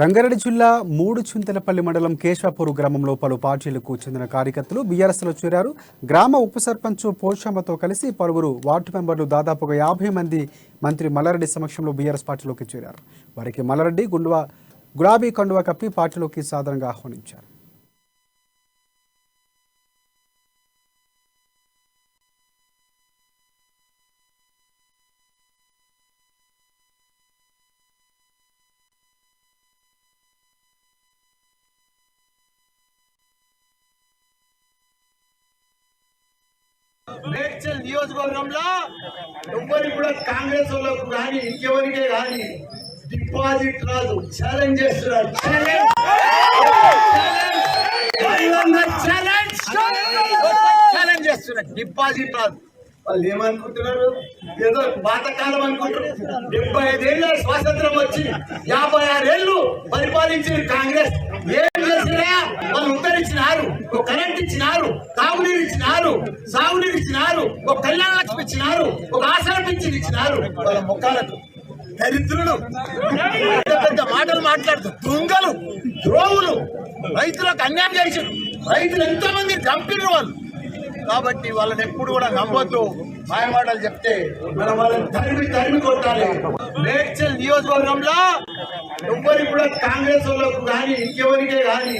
రంగారెడ్డి జిల్లా మూడుచింతలపల్లి మండలం కేశవాపూర్ గ్రామంలో పలు పార్టీలకు చెందిన కార్యకర్తలు బీఆర్ఎస్లో చేరారు. గ్రామ ఉప సర్పంచ్ పోషమ్మతో కలిసి పలువురు వార్డు మెంబర్లు దాదాపుగా 50 మంది మంత్రి మల్లారెడ్డి సమక్షంలో బీఆర్ఎస్ పార్టీలోకి చేరారు. వారికి మల్లారెడ్డి గులాబీ కండువా కప్పి పార్టీలోకి సాదరంగా ఆహ్వానించారు. మేడ్చల్ నియోజకవర్గంలో ఎవ్వరికి కూడా కాంగ్రెస్ వాళ్ళకు కానీ ఇంకెవరికే కానీ డిపాజిట్ రాదు. ఛాలెంజ్ చేస్తున్నారు. ఛాలెంజ్ చేస్తున్నారు. డిపాజిట్ రాదు. వాళ్ళు ఏమనుకుంటున్నారు? ఏదో పాతకాలం అనుకుంటారు. 75 ఏళ్ళ స్వాతంత్రం వచ్చి 56 ఏళ్ళు పరిపాలించిన కాంగ్రెస్ ఏం చేసినా వాళ్ళు ఉద్ధరించినారు. ఒక కరెంట్ ఇచ్చినారు, తాగునీరు ఇచ్చినారు, సాగునీరు ఇచ్చినారు, ఒక కళ్యాణ లక్ష్మి ఇచ్చినారు, ఒక ఆసరా పింఛన్ ఇచ్చినారు. వాళ్ళ ముఖాలకు దరిద్రులు పెద్ద పెద్ద మాటలు మాట్లాడుతూ దొంగలు, ద్రోవులు, రైతులకు అన్యాయం చేసి రైతులు ఎంతో మంది చంపిన వాళ్ళు. కాబట్టి వాళ్ళని ఎప్పుడు కూడా నమ్మొద్దు. మాయమాటలు చెప్తే మనం వాళ్ళని తరిమి కొట్టాలి. మేడ్చల్ నియోజకవర్గంలో ఎవ్వరికి కూడా కాంగ్రెస్ వాళ్ళకు కానీ ఇంకెవరికే కానీ